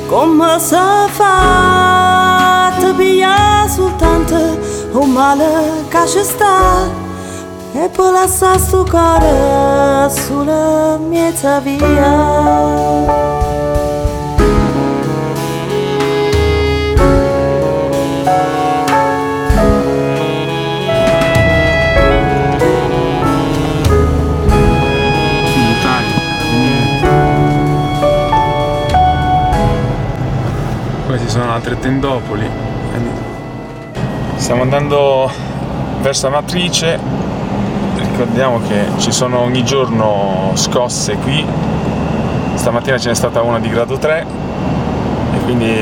Come si fa a pigliare soltanto un male che ci sta e poi lasciare sto cuore sulla mezza via? Queste sono altre tendopoli. Stiamo andando verso Amatrice. Ricordiamo che ci sono ogni giorno scosse qui. Stamattina ce n'è stata una di grado 3 e quindi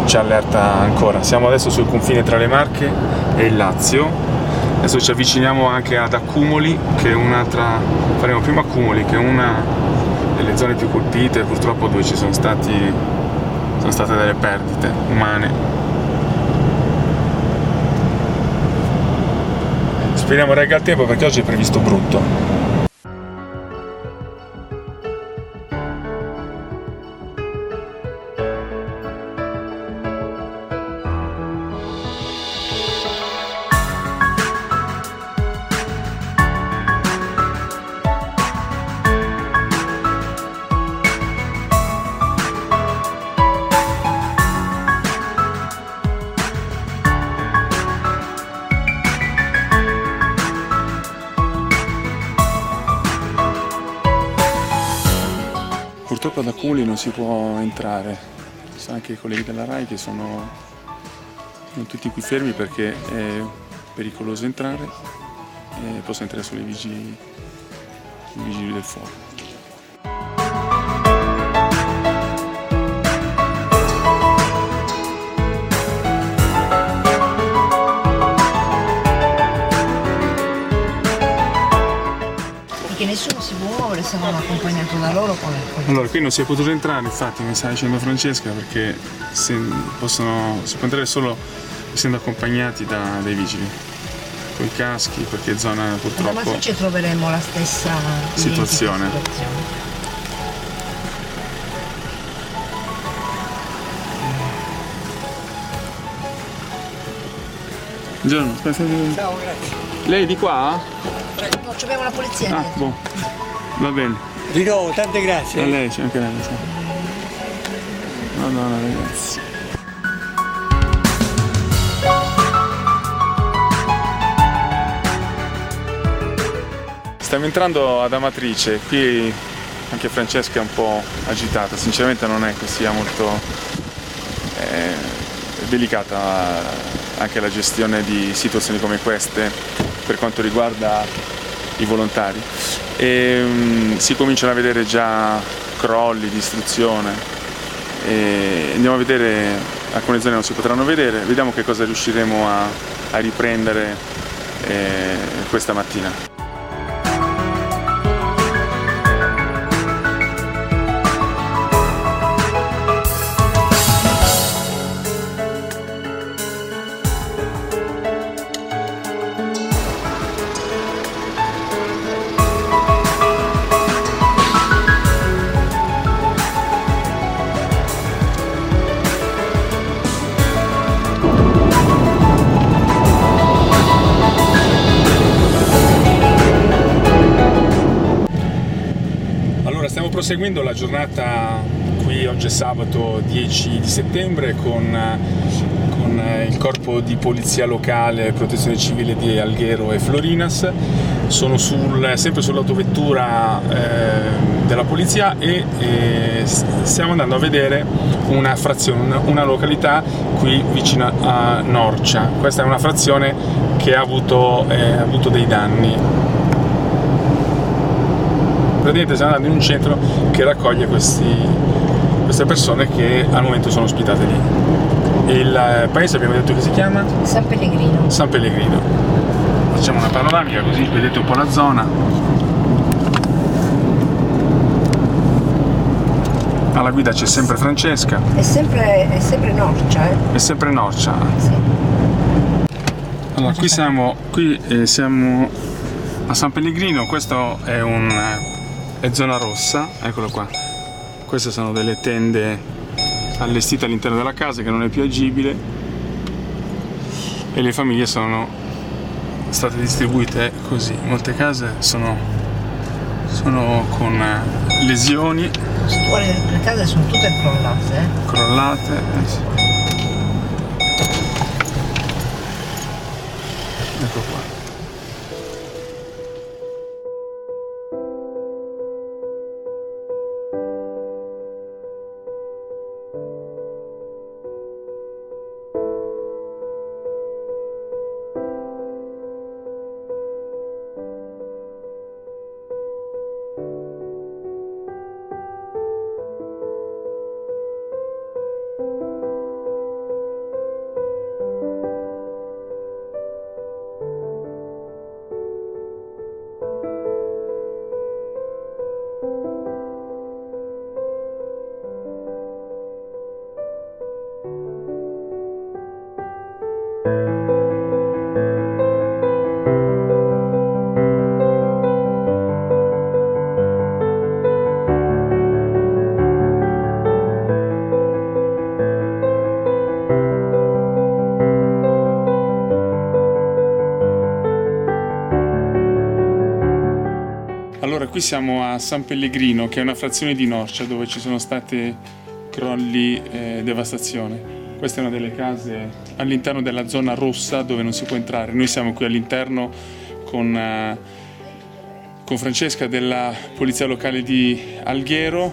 ci allerta ancora. Siamo adesso sul confine tra le Marche e il Lazio. Adesso ci avviciniamo anche ad Accumoli, che è un'altra. Faremo prima Accumoli, che è una delle zone più colpite, purtroppo, dove ci sono state delle perdite umane. Speriamo regga il tempo, perché oggi è previsto brutto. Purtroppo ad Accumoli non si può entrare, ci sono anche i colleghi della RAI che sono tutti qui fermi perché è pericoloso entrare e possono entrare solo i vigili del fuoco. Che nessuno si può muovere se non accompagnato da loro. Allora, qui non si è potuto entrare, infatti, come stava dicendo Francesca, perché si può entrare solo essendo accompagnati dai vigili, con i caschi, perché è zona purtroppo. Ma se ci troveremo la stessa situazione. Buongiorno, ciao, grazie. Lei di qua? No, abbiamo la polizia. Ah, boh. Va bene. Di nuovo, tante grazie. A lei, c'è anche lei. Madonna, ragazzi. Stiamo entrando ad Amatrice, qui anche Francesca è un po' agitata, sinceramente non è che sia molto delicata anche la gestione di situazioni come queste per quanto riguarda i volontari. Si cominciano a vedere già crolli, distruzione, e andiamo a vedere, alcune zone non si potranno vedere, vediamo che cosa riusciremo a riprendere questa mattina. Stiamo proseguendo la giornata qui, oggi è sabato 10 di settembre, con il corpo di polizia locale, protezione civile di Alghero e Florinas. Sono sempre sull'autovettura della polizia e stiamo andando a vedere una frazione, una località qui vicino a Norcia. Questa è una frazione che ha avuto dei danni. Praticamente stiamo andando in un centro che raccoglie queste persone che al momento sono ospitate lì. Il paese abbiamo detto che si chiama? San Pellegrino. San Pellegrino. Facciamo una panoramica così vedete un po' la zona. Alla guida c'è sempre Francesca. È sempre Norcia, È sempre Norcia. Sì. Allora, qui siamo a San Pellegrino, questo è zona rossa, eccolo qua. queste sono delle tende allestite all'interno della casa che non è più agibile, e le famiglie sono state distribuite così. Molte case sono con lesioni, Le case sono tutte crollate, crollate. Sì. Ecco qua. Allora, qui siamo a San Pellegrino, che è una frazione di Norcia dove ci sono stati crolli e devastazione. Questa è una delle case all'interno della zona rossa dove non si può entrare. Noi siamo qui all'interno con Francesca della Polizia Locale di Alghero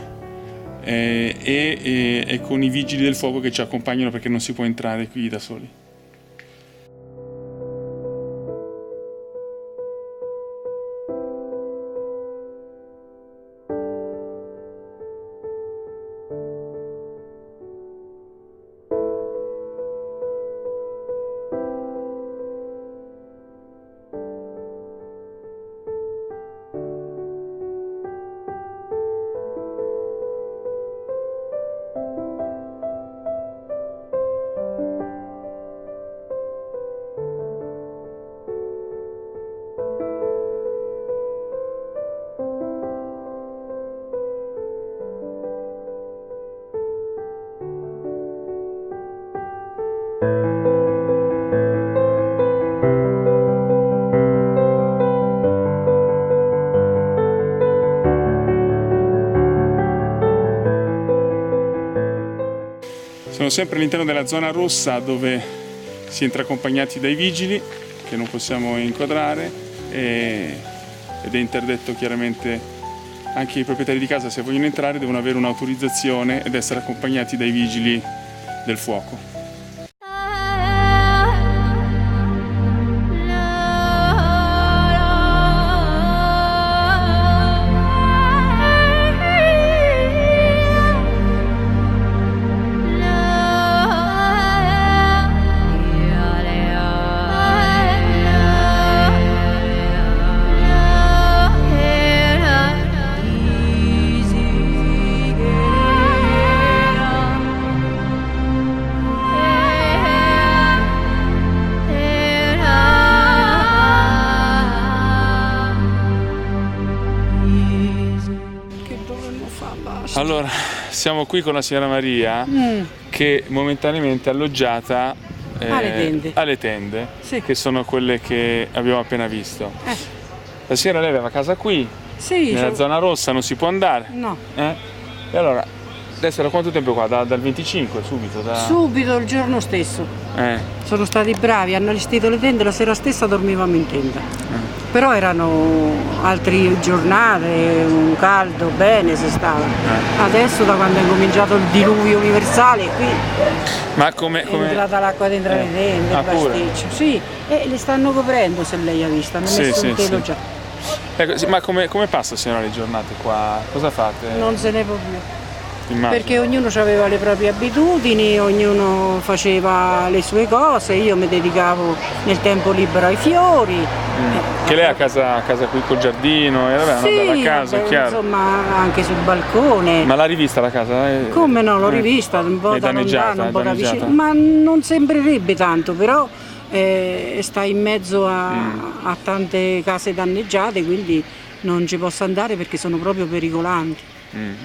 e con i vigili del fuoco che ci accompagnano perché non si può entrare qui da soli. Sono sempre all'interno della zona rossa dove si entra accompagnati dai vigili che non possiamo inquadrare ed è interdetto chiaramente anche i proprietari di casa, se vogliono entrare devono avere un'autorizzazione ed essere accompagnati dai vigili del fuoco. Allora, siamo qui con la signora Maria che momentaneamente è alloggiata alle tende Sì. che sono quelle che abbiamo appena visto. La signora, lei aveva casa qui, Sì, nella zona rossa, non si può andare. no. E allora, adesso da quanto tempo qua? Dal 25 subito? Subito il giorno stesso. Sono stati bravi, hanno allestito le tende, la sera stessa dormivamo in tenda. Però erano altre giornate, un caldo, bene si stava. Adesso da quando è cominciato il diluvio universale qui Ma come? è entrata l'acqua dentro le tende, il pasticcio. Sì, e le stanno coprendo, se lei ha visto, hanno messo un telo già. Ecco, sì, ma come passa, signora, le giornate qua? Cosa fate? Non se ne può più. Immagino. Perché ognuno aveva le proprie abitudini, ognuno faceva le sue cose, io mi dedicavo nel tempo libero ai fiori. Che lei ha casa qui col giardino, e vabbè, Sì, dalla casa, vabbè, è chiaro. insomma anche sul balcone. Ma l'ha rivista la casa? Come no, l'ho rivista, un po' È da danneggiata, lontano, un po' da danneggiata. vicino, ma non sembrerebbe tanto, però sta in mezzo a tante case danneggiate, quindi non ci posso andare perché sono proprio pericolanti.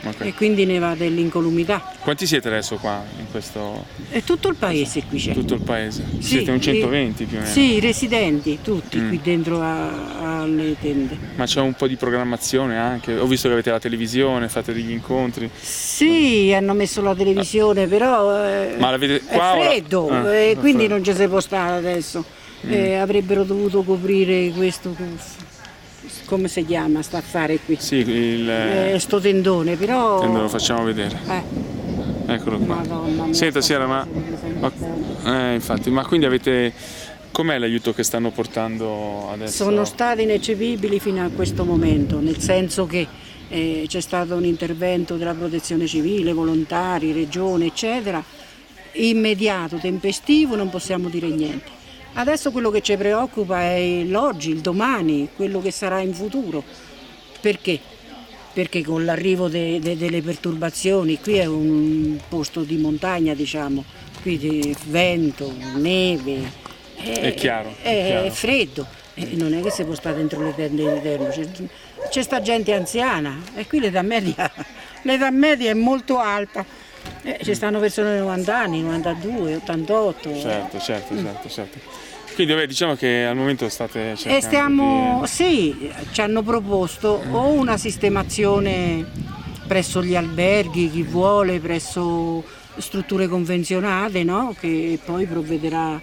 ok. e quindi ne va dell'incolumità. Quanti siete adesso qua in questo? E tutto il paese qui c'è. Tutto il paese? Sì, Siete un 120 più o meno? Sì, residenti, tutti qui dentro alle tende. Ma c'è un po' di programmazione anche? Ho visto che avete la televisione, fate degli incontri. Sì, hanno messo la televisione, però Ma l'avete qua? è freddo, quindi non ci si può stare adesso. Avrebbero dovuto coprire questo, come si chiama, sta a fare qui? Sì, Sto tendone, però... lo facciamo vedere. Eccolo qua. Madonna mia, Senta Sierra, infatti, ma quindi avete... Com'è l'aiuto che stanno portando adesso? Sono stati ineccepibili fino a questo momento, nel senso che c'è stato un intervento della protezione civile, volontari, regione, eccetera, immediato, tempestivo, non possiamo dire niente. Adesso quello che ci preoccupa è l'oggi, il domani, quello che sarà in futuro. Perché? Perché con l'arrivo delle perturbazioni, qui è un posto di montagna, diciamo, qui di vento, neve, È chiaro. è freddo, non è che si può stare dentro le tende in eterno, c'è sta gente anziana e qui l'età media è molto alta, ci stanno persone di 90 anni, 92, 88. Certo. Quindi diciamo che al momento state cercando Sì, ci hanno proposto o una sistemazione presso gli alberghi, chi vuole, presso strutture convenzionate, no? Che poi provvederà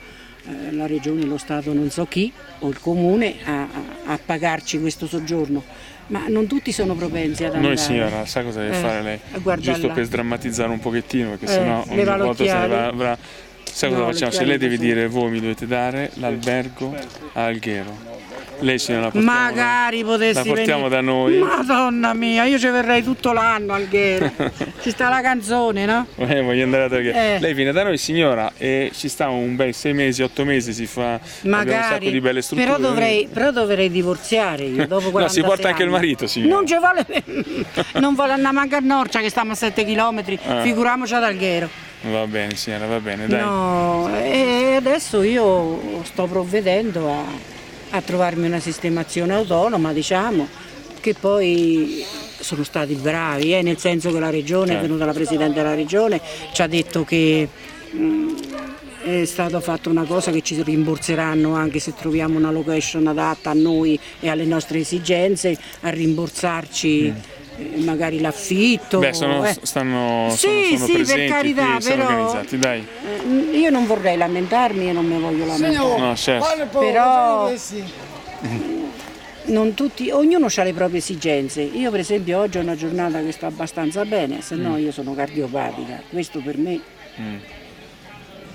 la regione, lo Stato, non so chi, o il comune a pagarci questo soggiorno, ma non tutti sono propensi ad andare. Noi signora, sa cosa deve fare lei? Giusto là. per sdrammatizzare un pochettino, perché sennò le ogni volta se ne valocchiate. va. Sai cosa facciamo? Se lei deve dire, voi mi dovete dare l'albergo a Alghero. Lei signora la portiamo, Magari potessi la portiamo venire. da noi. Madonna mia, io ci verrei tutto l'anno al Alghero. Ci sta la canzone, no? Voglio andare ad Alghero. Lei viene da noi signora e ci sta un bel 6 mesi, 8 mesi, si fa abbiamo un sacco di belle strutture. Però dovrei divorziare io dopo 46 No, si porta anche il anni. marito, signora. Non vuole andare manco a Norcia che stiamo a 7 km, figuriamoci ad Alghero. Va bene signora, va bene, dai. No, e adesso io sto provvedendo a trovarmi una sistemazione autonoma, diciamo, che poi sono stati bravi, nel senso che la regione, è venuta la Presidente della regione, ci ha detto che è stata fatta una cosa che ci rimborseranno anche se troviamo una location adatta a noi e alle nostre esigenze, a rimborsarci magari l'affitto. Beh, sono presenti, per carità, qui, sono però organizzati, dai. io non vorrei lamentarmi e non mi voglio lamentare. No, certo. Però non tutti, ognuno ha le proprie esigenze. Io per esempio oggi ho una giornata che sta abbastanza bene, se no io sono cardiopatica, questo per me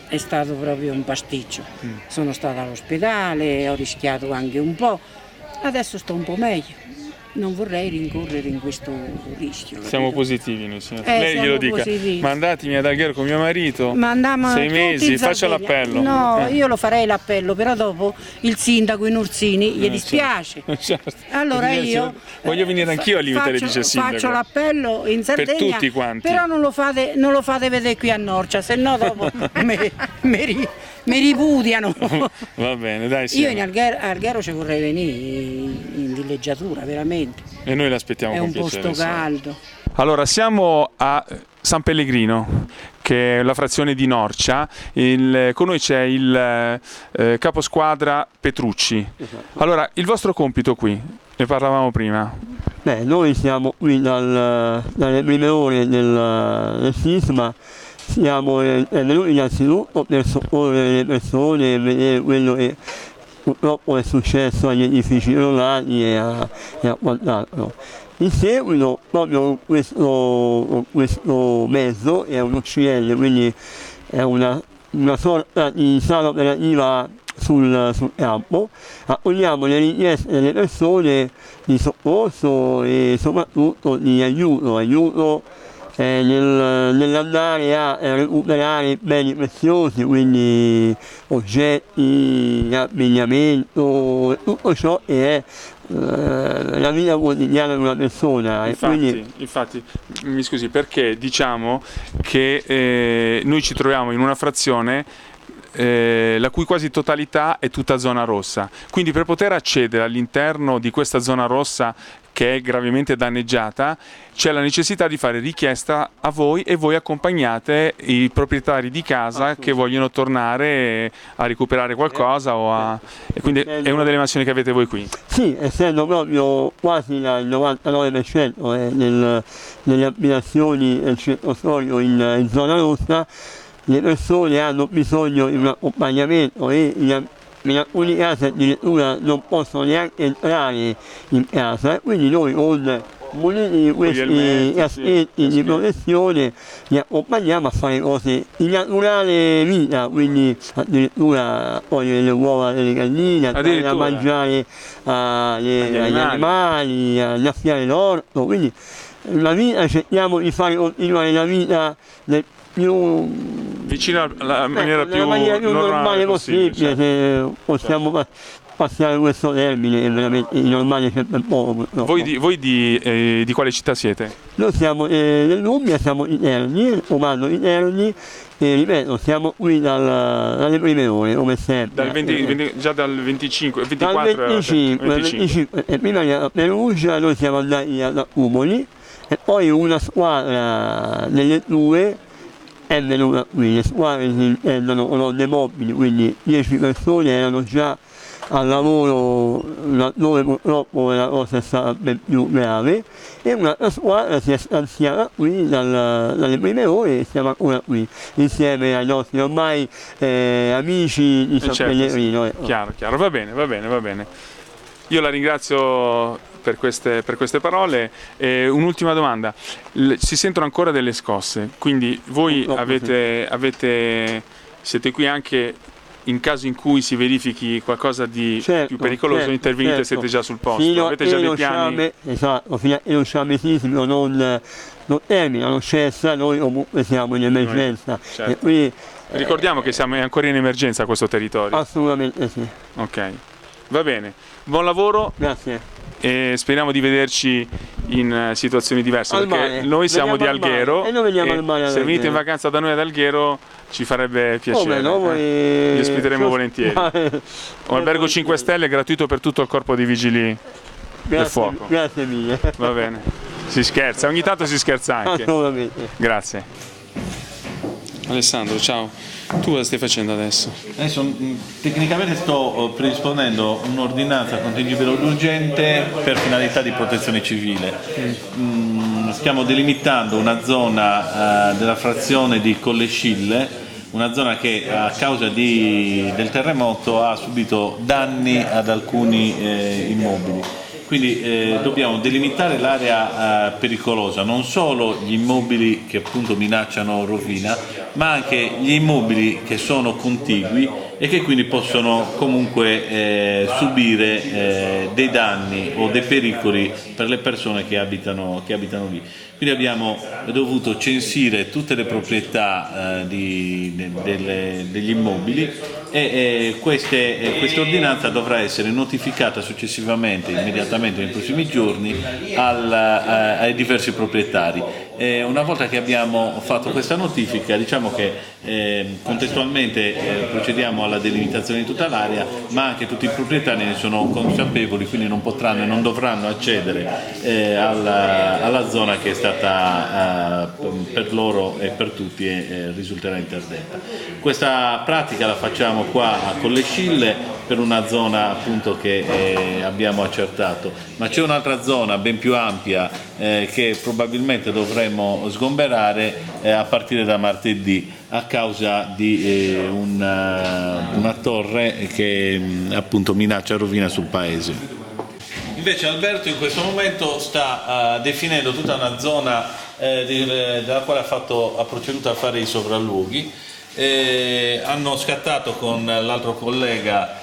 è stato proprio un pasticcio. Sono stata all'ospedale, ho rischiato anche un po', adesso sto un po' meglio. Non vorrei rincorrere in questo rischio. Siamo positivi noi, signor. Lei Lei glielo dica, positivi. Mandatemi ad Alghero con mio marito, Ma andiamo 6 tutti mesi, in faccia Sardegna. l'appello. No, io lo farei l'appello, però dopo il sindaco, i Nursini gli dispiace. Certo. Allora Voglio dire, io voglio venire anch'io al limite, le dice il sindaco. Faccio l'appello in Sardegna, Per tutti quanti. però non lo fate vedere qui a Norcia, se no dopo mi ripudiano. Va bene, dai, Io signora. in Alghero ci vorrei venire in villeggiatura, veramente. E noi l'aspettiamo È con un piacere. posto caldo. Allora, siamo a San Pellegrino, che è la frazione di Norcia. Con noi c'è il caposquadra Petrucci. Allora, il vostro compito qui, ne parlavamo prima. Beh, noi siamo qui dalle prime ore del sisma, siamo venuti innanzitutto per soccorrere le persone e vedere quello che purtroppo è successo agli edifici crollati e a quant'altro. In seguito, proprio con questo mezzo, è un UCL, quindi è una sorta di sala operativa sul campo, accogliamo le richieste delle persone di soccorso e soprattutto di aiuto nell'andare a recuperare beni preziosi, quindi oggetti, abbigliamento, tutto ciò che è la vita quotidiana di una persona. Infatti, mi scusi, perché diciamo che noi ci troviamo in una frazione la cui quasi totalità è tutta zona rossa, quindi per poter accedere all'interno di questa zona rossa che è gravemente danneggiata, c'è la necessità di fare richiesta a voi e voi accompagnate i proprietari di casa che vogliono tornare a recuperare qualcosa e quindi è una delle mansioni che avete voi qui. Sì, essendo proprio quasi il 99% nelle abitazioni del centro storico in zona rossa, le persone hanno bisogno di un accompagnamento e in alcuni casi addirittura non possono neanche entrare in casa, quindi noi con muniti di questi aspetti di protezione li accompagniamo a fare cose di naturale vita, quindi addirittura togliere le uova delle galline, a dare da mangiare agli animali, a innaffiare l'orto, quindi la vita cerchiamo di fare continuare la vita del più vicino alla maniera più normale possibile, se possiamo passare questo termine, è veramente normale sempre poco. Voi di quale città siete? Noi siamo dell'Umbria, siamo di Terni, comando di Terni, e ripeto, siamo qui dalle prime ore, come sempre. Già dal 25, 24? Dal 25, e prima a Perugia, noi siamo andati da Cumoli, e poi una squadra delle due è venuta qui. Le squadre si intendono colonne mobili, quindi 10 persone erano già al lavoro laddove purtroppo la cosa è stata ben più grave, e un'altra squadra si è stanziata qui dalle prime ore e siamo ancora qui insieme ai nostri ormai amici di San Pellegrino. Chiaro, va bene. Io la ringrazio per queste parole. Un'ultima domanda: si sentono ancora delle scosse, quindi voi siete qui anche in caso in cui si verifichi qualcosa di più pericoloso, intervenite, siete già sul posto, avete già dei piani? Esatto, fino a che lo sciame sismico non termina, non cessa, noi comunque siamo in emergenza. Certo. E quindi, ricordiamo che siamo ancora in emergenza a questo territorio. Assolutamente sì. Ok, va bene, buon lavoro. Grazie. E speriamo di vederci in situazioni diverse, perché noi siamo di Alghero, e noi veniamo al mare. Se venite in vacanza da noi ad Alghero ci farebbe piacere, vi ospiteremo volentieri. Un albergo 5 stelle gratuito per tutto il corpo di vigili del fuoco. Grazie mille. Va bene, si scherza, ogni tanto si scherza anche. Assolutamente. Grazie. Alessandro, ciao. Tu cosa stai facendo adesso? Adesso tecnicamente sto predisponendo un'ordinanza contingibile urgente per finalità di protezione civile. Stiamo delimitando una zona della frazione di Colle Scille, una zona che a causa del terremoto ha subito danni ad alcuni immobili. Quindi dobbiamo delimitare l'area pericolosa, non solo gli immobili che appunto minacciano rovina, ma anche gli immobili che sono contigui e che quindi possono comunque subire dei danni o dei pericoli per le persone che abitano lì. Quindi abbiamo dovuto censire tutte le proprietà degli immobili e questa ordinanza dovrà essere notificata successivamente, immediatamente nei prossimi giorni, ai diversi proprietari. Una volta che abbiamo fatto questa notifica, diciamo che contestualmente procediamo alla delimitazione di tutta l'area, ma anche tutti i proprietari ne sono consapevoli, quindi non potranno e non dovranno accedere alla zona che è stata per loro e per tutti risulterà interdetta. Questa pratica la facciamo qua a Colle Scille per una zona appunto che abbiamo accertato, ma c'è un'altra zona ben più ampia che probabilmente dovremo sgomberare a partire da martedì a causa di una torre che appunto minaccia rovina sul paese. Invece Alberto in questo momento sta definendo tutta una zona della quale ha proceduto a fare i sopralluoghi. Hanno scattato con l'altro collega,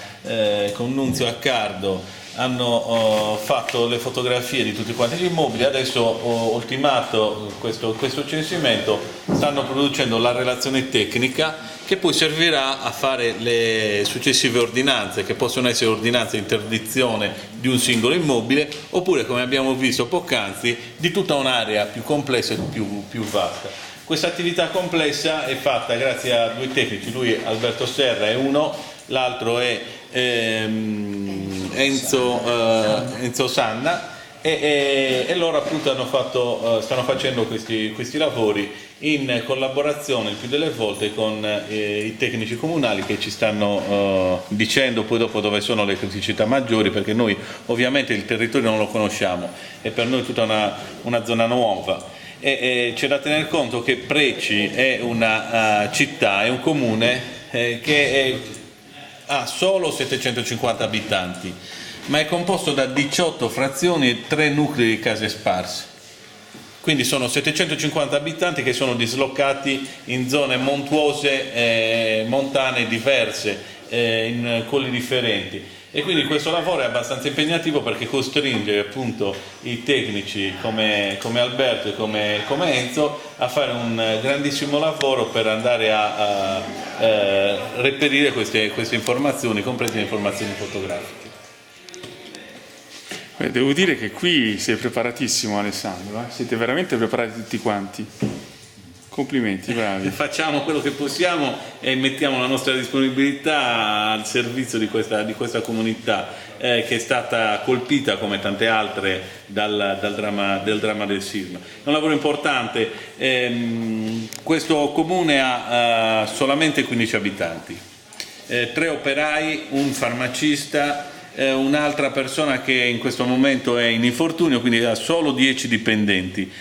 con Nunzio Accardo, hanno fatto le fotografie di tutti quanti gli immobili. Adesso, ultimato questo censimento, stanno producendo la relazione tecnica che poi servirà a fare le successive ordinanze, che possono essere ordinanze di interdizione di un singolo immobile oppure, come abbiamo visto poc'anzi, di tutta un'area più complessa e più vasta. Questa attività complessa è fatta grazie a due tecnici, lui Alberto Serra è uno, l'altro è Enzo Sanna, e loro appunto stanno facendo questi lavori in collaborazione il più delle volte con i tecnici comunali, che ci stanno dicendo poi dopo dove sono le criticità maggiori, perché noi ovviamente il territorio non lo conosciamo, è per noi tutta una zona nuova, e c'è da tener conto che Preci è una città, è un comune che ha solo 750 abitanti, ma è composto da 18 frazioni e 3 nuclei di case sparse. Quindi sono 750 abitanti che sono dislocati in zone montuose, montane diverse, in colli differenti. E quindi questo lavoro è abbastanza impegnativo, perché costringe appunto i tecnici come Alberto e come Enzo a fare un grandissimo lavoro per andare a reperire queste informazioni, comprese le informazioni fotografiche. Devo dire che qui sei preparatissimo, Alessandro, siete veramente preparati tutti quanti. Complimenti, bravi. Facciamo quello che possiamo e mettiamo la nostra disponibilità al servizio di questa comunità che è stata colpita, come tante altre, del dramma del sisma. È un lavoro importante. Questo comune ha solamente 15 abitanti, 3 operai, un farmacista, un'altra persona che in questo momento è in infortunio, quindi ha solo 10 dipendenti.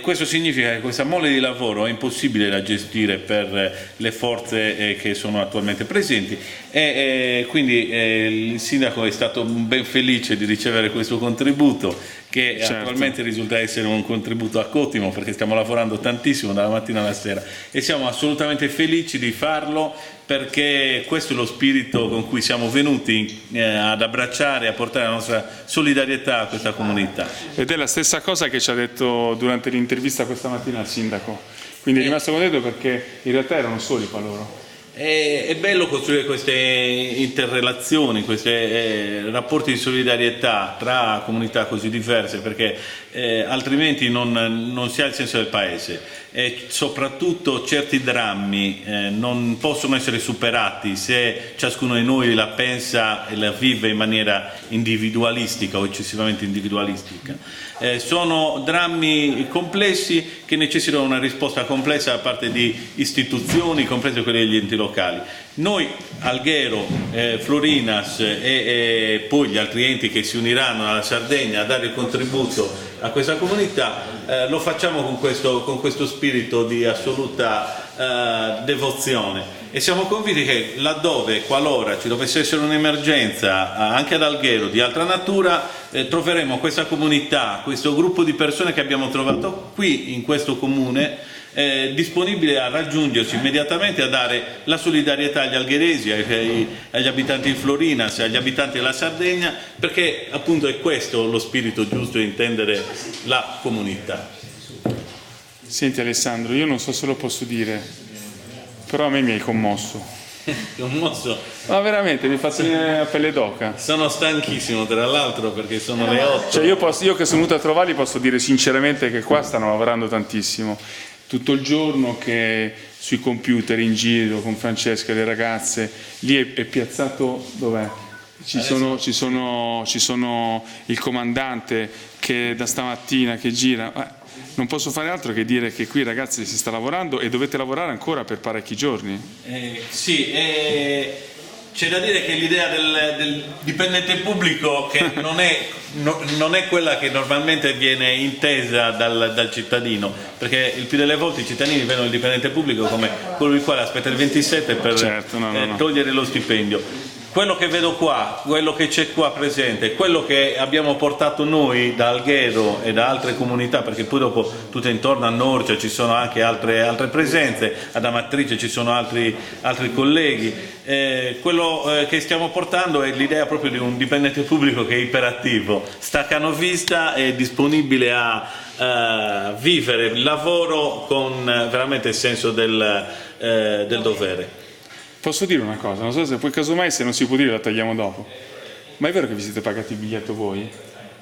Questo significa che questa mole di lavoro è impossibile da gestire per le forze che sono attualmente presenti, e quindi il sindaco è stato ben felice di ricevere questo contributo, che attualmente risulta essere un contributo a cottimo, perché stiamo lavorando tantissimo dalla mattina alla sera, e siamo assolutamente felici di farlo, perché questo è lo spirito con cui siamo venuti ad abbracciare e a portare la nostra solidarietà a questa comunità. Ed è la stessa cosa che ci ha detto durante l'intervista questa mattina al sindaco, quindi è rimasto contento, perché in realtà erano soli qua loro. È bello costruire queste interrelazioni, questi rapporti di solidarietà tra comunità così diverse, perché altrimenti non si ha il senso del paese, e soprattutto certi drammi non possono essere superati se ciascuno di noi la pensa e la vive in maniera individualistica o eccessivamente individualistica. Sono drammi complessi che necessitano una risposta complessa da parte di istituzioni, comprese quelle degli enti locali. Noi, Alghero, Florinas e poi gli altri enti che si uniranno alla Sardegna a dare il contributo a questa comunità, lo facciamo con questo spirito di assoluta devozione, e siamo convinti che laddove, qualora ci dovesse essere un'emergenza anche ad Alghero di altra natura, troveremo questa comunità, questo gruppo di persone che abbiamo trovato qui in questo comune, disponibile a raggiungerci immediatamente, a dare la solidarietà agli algheresi, agli abitanti di Florinas, agli abitanti della Sardegna, perché appunto è questo lo spirito giusto di intendere la comunità. Senti Alessandro, io non so se lo posso dire, però a me mi hai commosso. Commosso? Ma veramente, mi fa venire la pelle d'oca. Sono stanchissimo, tra l'altro, perché sono le 8. Cioè io che sono venuto a trovarli posso dire sinceramente che qua stanno lavorando tantissimo. Tutto il giorno che sui computer in giro con Francesca e le ragazze, lì è piazzato, dov'è? Ci sono il comandante che da stamattina che gira. Non posso fare altro che dire che qui, ragazzi, si sta lavorando e dovete lavorare ancora per parecchi giorni. Sì, c'è da dire che l'idea del dipendente pubblico che non è quella che normalmente viene intesa dal cittadino, perché il più delle volte i cittadini vedono il dipendente pubblico come colui il quale aspetta il 27 per togliere lo stipendio. Quello che vedo qua, quello che c'è qua presente, quello che abbiamo portato noi da Alghero e da altre comunità, perché poi dopo tutto intorno a Norcia ci sono anche altre presenze, ad Amatrice ci sono altri colleghi, quello che stiamo portando è l'idea proprio di un dipendente pubblico che è iperattivo, staccanovista e disponibile a vivere il lavoro con veramente il senso del dovere. Posso dire una cosa, non so se poi casomai, se non si può dire la tagliamo dopo, ma è vero che vi siete pagati il biglietto voi?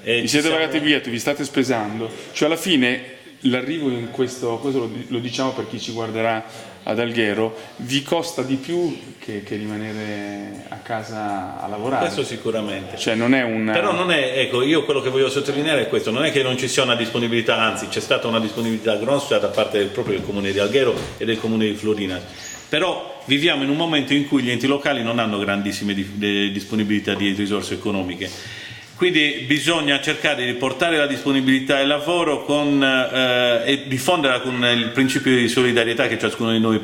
Vi siete pagati il biglietto, vi state spesando, cioè alla fine l'arrivo in questo lo diciamo per chi ci guarderà ad Alghero, vi costa di più che rimanere a casa a lavorare. Questo sicuramente. Cioè non è un... Però non è, ecco, io quello che voglio sottolineare è questo, non è che non ci sia una disponibilità, anzi c'è stata una disponibilità grossa da parte proprio del Comune di Alghero e del Comune di Florinas. Però viviamo in un momento in cui gli enti locali non hanno grandissime disponibilità di risorse economiche. Quindi bisogna cercare di portare la disponibilità al lavoro e diffonderla con il principio di solidarietà che ciascuno di noi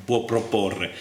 può proporre.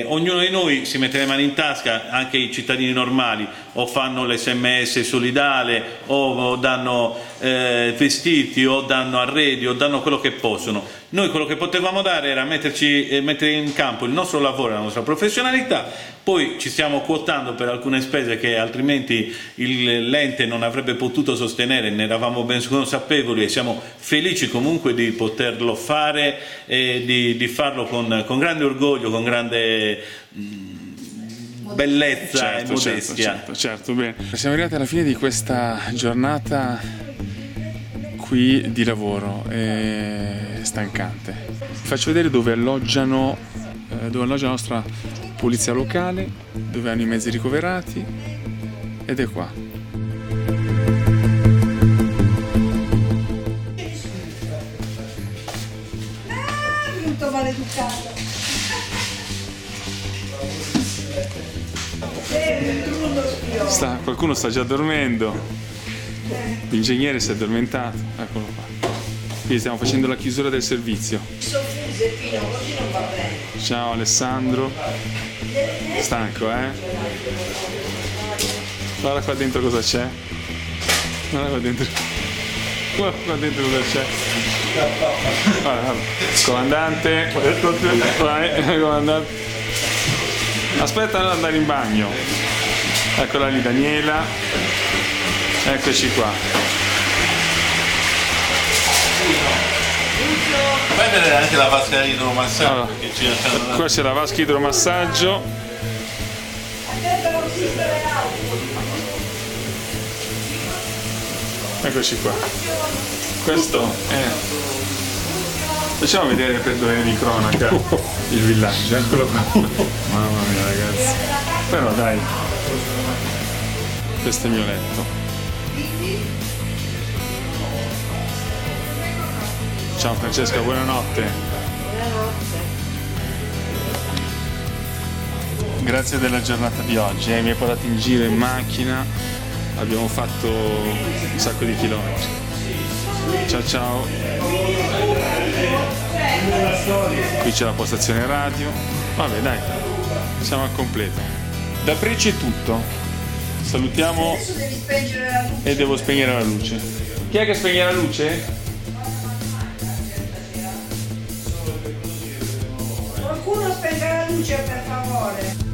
Ognuno di noi si mette le mani in tasca, anche i cittadini normali, o fanno l'SMS solidale, o danno vestiti, o danno arredi, o danno quello che possono. Noi quello che potevamo dare era mettere in campo il nostro lavoro, la nostra professionalità, poi ci stiamo quotando per alcune spese che altrimenti l'ente non avrebbe potuto sostenere, ne eravamo ben consapevoli e siamo felici comunque di poterlo fare e di farlo con grande orgoglio, con grande bellezza e modestia. Certo, bene. Siamo arrivati alla fine di questa giornata qui di lavoro, è stancante. Vi faccio vedere dove alloggia la nostra polizia locale, dove hanno i mezzi ricoverati, ed è qua. Brutto maleducato. Qualcuno sta già dormendo, l'ingegnere si è addormentato, eccolo qua. Quindi stiamo facendo la chiusura del servizio. Ciao Alessandro, stanco Guarda qua dentro cosa c'è. Guarda qua dentro cosa c'è. Guarda. Comandante, comandante. Aspetta ad andare in bagno. Eccola lì Daniela. Eccoci qua. Fai vedere anche la vasca di idromassaggio. Allora, qua c'è la vasca idromassaggio. Eccoci qua. Questo è... Facciamo vedere per dovere di cronaca il villaggio, eccolo qua. Mamma mia ragazzi. Però dai. Questo è il mio letto. Ciao Francesca, buonanotte. Grazie della giornata di oggi, mi hai portato in giro in macchina, abbiamo fatto un sacco di chilometri. Ciao ciao. Qui c'è la postazione radio. Vabbè dai, siamo al completo. Da Preci è tutto. Salutiamo e devo spegnere la luce. Chi è che spegne la luce? Qualcuno spenga la luce per favore.